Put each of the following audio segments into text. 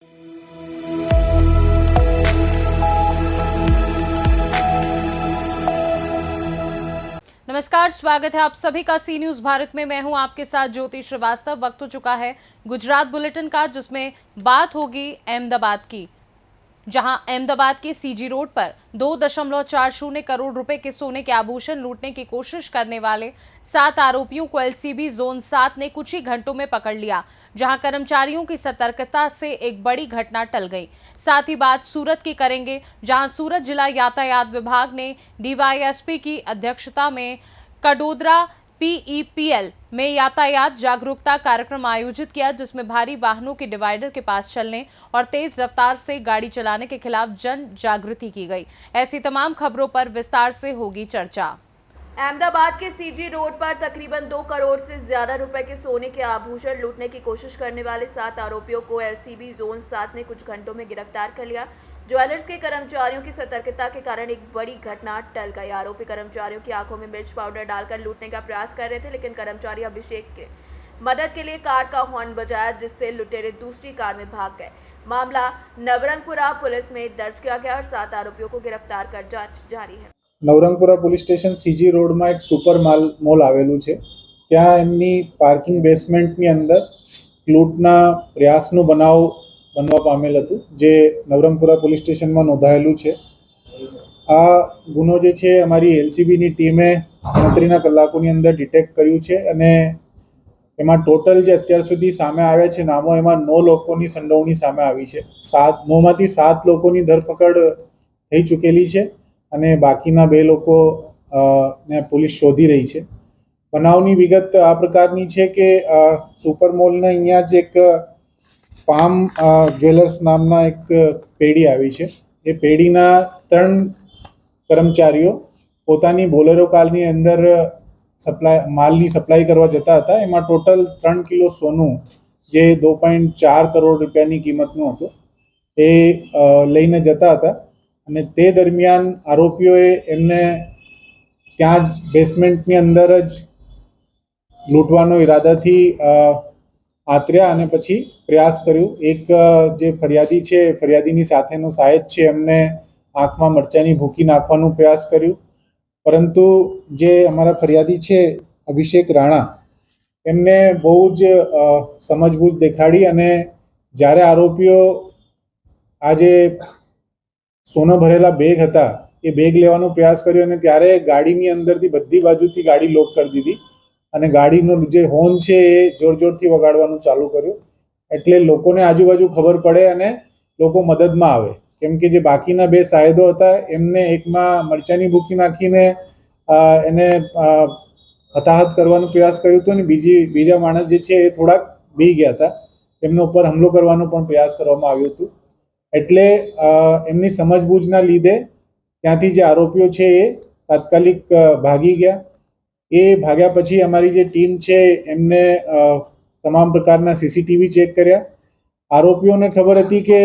नमस्कार, स्वागत है आप सभी का सी न्यूज भारत में। मैं हूं आपके साथ ज्योति श्रीवास्तव। वक्त हो चुका है गुजरात बुलेटिन का, जिसमें बात होगी अहमदाबाद की, जहां अहमदाबाद के सीजी रोड पर 2.40 करोड़ रुपए के सोने के आभूषण लूटने की कोशिश करने वाले 7 आरोपियों को एलसीबी जोन 7 ने कुछ ही घंटों में पकड़ लिया, जहां कर्मचारियों की सतर्कता से एक बड़ी घटना टल गई। साथ ही बात सूरत की करेंगे, जहां सूरत जिला यातायात विभाग ने डीवाईएसपी की अध्यक्षता में कडोदरा पीईपीएल में यातायात जागरूकता कार्यक्रम आयोजित किया, जिसमें भारी वाहनों के डिवाइडर के पास चलने और तेज रफ्तार से गाड़ी चलाने के खिलाफ जन जागृति की गई। ऐसी तमाम खबरों पर विस्तार से होगी चर्चा। अहमदाबाद के सीजी रोड पर तकरीबन 2 करोड़ से ज्यादा रुपए के सोने के आभूषण लूटने की कोशिश करने वाले 7 आरोपियों को एलसीबी जोन 7 ने कुछ घंटों में गिरफ्तार कर लिया। ज्वेलर्स के कर्मचारियों की सतर्कता के कारण एक बड़ी घटना टल गई। आरोपी कर्मचारियों की आंखों में मिर्च पाउडर डालकर लूटने का प्रयास कर रहे थे, लेकिन कर्मचारी अभिषेक के मदद के लिए कार का हॉर्न बजाया, जिससे लुटेरे दूसरी कार में भाग गए। मामला नवरंगपुरा पुलिस में दर्ज किया गया और 7 आरोपियों को गिरफ्तार कर जांच जारी है। નવરંગપુરા પોલીસ સ્ટેશન સીજી રોડમાં એક સુપર મોલ આવેલું છે। ત્યાં એમની પાર્કિંગ બેસમેન્ટની અંદર લૂંટના પ્રયાસનું બનાવ બનવા પામેલ હતું, જે નવરંગપુરા પોલીસ સ્ટેશનમાં નોંધાયેલું છે। આ ગુનો જે છે અમારી એલસીબીની ટીમે ગણતરીના કલાકોની અંદર ડિટેક્ટ કર્યું છે અને એમાં ટોટલ જે અત્યાર સુધી સામે આવ્યા છે નામો, એમાં 9 લોકોની સંડોવણી સામે આવી છે। 9માંથી 7 લોકોની ધરપકડ થઈ ચૂકેલી છે અને બાકીના 2 લોકો ને પોલીસ શોધી રહી છે। બનાવની વિગત આ પ્રકારની છે કે સુપર મોલના અહીંયા જ એક પામ જ્વેલર્સ નામના એક પેઢી આવી છે। એ પેઢીના 3 કર્મચારીઓ પોતાની બોલેરો કારની અંદર માલની સપ્લાય કરવા જતા હતા। એમાં ટોટલ 3 કિલો સોનું, જે 2.4 કરોડ રૂપિયાની કિંમતનું હતું, એ લઈને જતા હતા અને તે દરમિયાન આરોપીઓએ એમને ત્યાં જ બેસમેન્ટની અંદર જ લૂંટવાનો ઈરાદાથી આતર્યા અને પછી પ્રયાસ કર્યો। એક જે ફરિયાદી છે, ફરિયાદીની સાથેનો સાહેબ છે, એમને આંખમાં મરચાની ભૂકી નાખવાનો પ્રયાસ કર્યો, પરંતુ જે અમારા ફરિયાદી છે અભિષેક રાણા, એમને બહુ જ સમજબૂઝ દેખાડી અને જ્યારે આરોપીઓ આજે સોનો ભરેલા બેગ હતા એ બેગ લેવાનો પ્રયાસ કર્યો અને ત્યારે ગાડીની અંદરથી બધી બાજુથી ગાડી લોક કરી દીધી અને ગાડીનો જે હોર્ન છે એ જોર જોરથી વગાડવાનું ચાલુ કર્યું, એટલે લોકોને આજુબાજુ ખબર પડે અને લોકો મદદમાં આવે, કેમ કે જે બાકીના 2 સાહેદો હતા એમને એકમાં મરચાની ભૂકી નાખીને એને હતાહત કરવાનો પ્રયાસ કર્યો હતો અને બીજા માણસ જે છે એ થોડાક બી ગયા હતા, એમના ઉપર હુમલો કરવાનો પણ પ્રયાસ કરવામાં આવ્યો હતો। એટલે એમની સમજબૂજના લીધે ત્યાંથી જે આરોપીઓ છે એ તાત્કાલિક ભાગી ગયા। એ ભાગ્યા પછી અમારી જે ટીમ છે એમને તમામ પ્રકારના સીસીટીવી ચેક કર્યા। આરોપીઓને ખબર હતી કે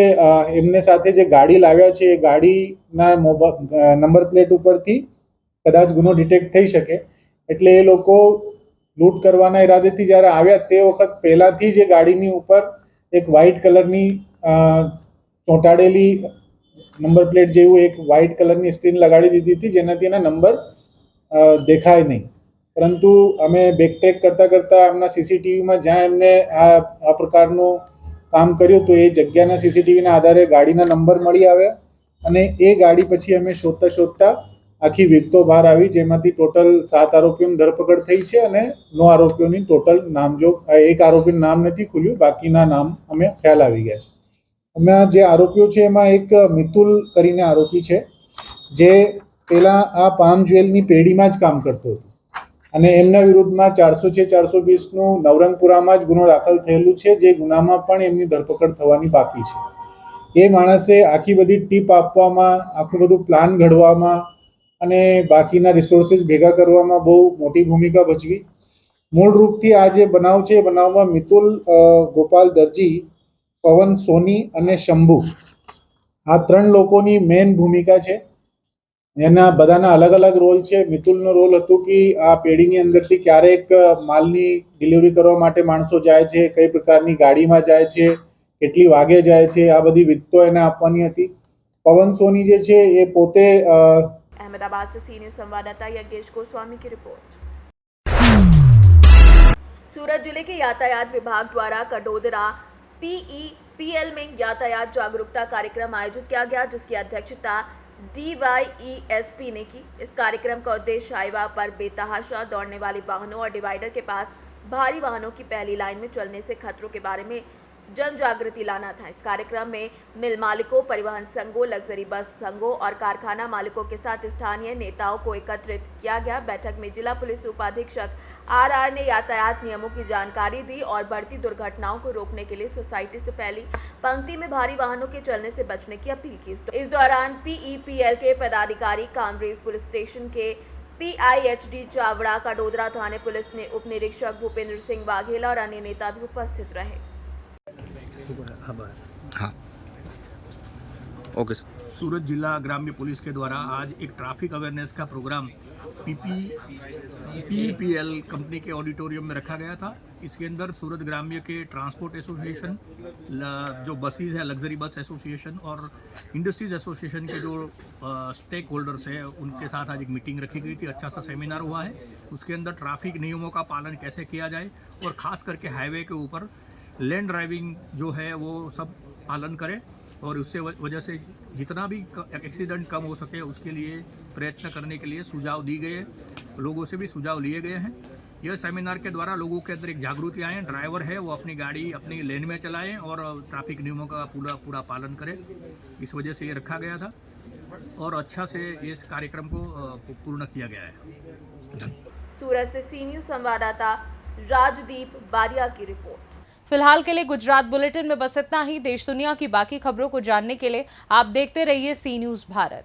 એમને સાથે જે ગાડી લાવ્યા છે એ ગાડીના નંબર પ્લેટ ઉપરથી કદાચ ગુનો ડિટેક્ટ થઈ શકે, એટલે એ લોકો લૂંટ કરવાના ઈરાદેથી જ્યારે આવ્યા તે વખત પહેલાંથી જ એ ગાડીની ઉપર એક વ્હાઇટ કલરની ચોંટાડેલી નંબર પ્લેટ જેવું એક વ્હાઇટ કલરની સ્ક્રીન લગાડી દીધી હતી, જેનાથી એના નંબર દેખાય નહીં। પરંતુ અમે બેકટ્રેક કરતાં કરતાં એમના સીસીટીવીમાં જ્યાં એમને આ પ્રકારનું કામ કર્યું તો એ જગ્યાના સીસીટીવીના આધારે ગાડીના નંબર મળી આવ્યા અને એ ગાડી પછી અમે શોધતા શોધતા આખી વિગતો બહાર આવી, જેમાંથી ટોટલ 7 આરોપીઓની ધરપકડ થઈ છે અને 9 આરોપીઓની ટોટલ નામજોગ, એક આરોપીનું નામ નથી ખુલ્યું, બાકીના નામ અમે ખ્યાલ આવી ગયા છે। અમે જે આરોપીઓ છે એમાં એક મિતુલ કરીને આરોપી છે, જે પહેલાં આ પામ જ્વેલની પેઢીમાં જ કામ કરતો હતો અને એમના વિરુદ્ધમાં 406-420નું નવરંગપુરામાં જ ગુનો દાખલ થયેલું છે, જે ગુનામાં પણ એમની ધરપકડ થવાની બાકી છે। એ માણસે આખી બધી ટીપ આપવામાં, આખું બધું પ્લાન ઘડવામાં અને બાકીના રિસોર્સિસ ભેગા કરવામાં બહુ મોટી ભૂમિકા ભજવી। મૂળ રૂપથી આ જે બનાવ છે એ બનાવમાં મિતુલ ગોપાલ દરજી, પવન સોની અને શંભુ, આ 3 લોકોની મેઇન ભૂમિકા છે। એના બધાના અલગ અલગ રોલ છે। મિતુલનો રોલ હતો કે આ પેઢીની અંદરથી ક્યારેક માલની ડિલિવરી કરવા માટે માણસો જાય છે, કઈ પ્રકારની ગાડીમાં જાય છે, કેટલી વાગે જાય છે આ બધી વિગતો એને આપવાની હતી. પવન સોની જે છે એ પોતે अहमदाबाद से सीनियर संवाददाता यज्ञेश गोस्वामी की रिपोर्ट। सूरत जिले के यातायात विभाग द्वारा कडोदरा PEPL में यातायात जागरूकता कार्यक्रम आयोजित किया गया, जिसकी अध्यक्षता DYESP ने की। इस कार्यक्रम का उद्देश्य हाईवे पर बेतहाशा दौड़ने वाले वाहनों और डिवाइडर के पास भारी वाहनों की पहली लाइन में चलने से खतरों के बारे में जन जागृति लाना था। इस कार्यक्रम में मिल मालिकों, परिवहन संघों, लग्जरी बस संघों और कारखाना मालिकों के साथ स्थानीय नेताओं को एकत्रित किया गया। बैठक में जिला पुलिस उपाधीक्षक RR ने यातायात नियमों की जानकारी दी और बढ़ती दुर्घटनाओं को रोकने के लिए सोसाइटी से पहली पंक्ति में भारी वाहनों के चलने से बचने की अपील की। इस दौरान PEPL के पदाधिकारी कामरेज पुलिस स्टेशन के PIHD चावड़ा, कडोदरा थाने पुलिस ने उप निरीक्षक भूपेंद्र सिंह वाघेला और अन्य नेता भी उपस्थित रहे। हाँ ओके। सूरत जिला ग्राम्य पुलिस के द्वारा आज एक ट्रैफिक अवेयरनेस का प्रोग्राम PEPL कंपनी के ऑडिटोरियम में रखा गया था। इसके अंदर सूरत ग्राम्य के ट्रांसपोर्ट एसोसिएशन, जो बसेस है लग्जरी बस एसोसिएशन और इंडस्ट्रीज एसोसिएशन के जो स्टेक होल्डर्स हैं उनके साथ आज एक मीटिंग रखी गई थी। अच्छा सा सेमिनार हुआ है। उसके अंदर ट्रैफिक नियमों का पालन कैसे किया जाए और ख़ास करके हाईवे के ऊपर लेन ड्राइविंग जो है वो सब पालन करें और उससे वजह से जितना भी एक्सीडेंट कम हो सके उसके लिए प्रयत्न करने के लिए सुझाव दी गए, लोगों से भी सुझाव लिए गए हैं। यह सेमिनार के द्वारा लोगों के अंदर एक जागृति आए, ड्राइवर है वो अपनी गाड़ी अपनी लेन में चलाएं और ट्रैफिक नियमों का पूरा पालन करें। इस वजह से ये रखा गया था और अच्छा से इस कार्यक्रम को पूर्ण किया गया है। सूरत से सीनियर संवाददाता राजदीप बारिया की रिपोर्ट। फिलहाल के लिए गुजरात बुलेटिन में बस इतना ही। देश दुनिया की बाकी खबरों को जानने के लिए आप देखते रहिए सी न्यूज़ भारत।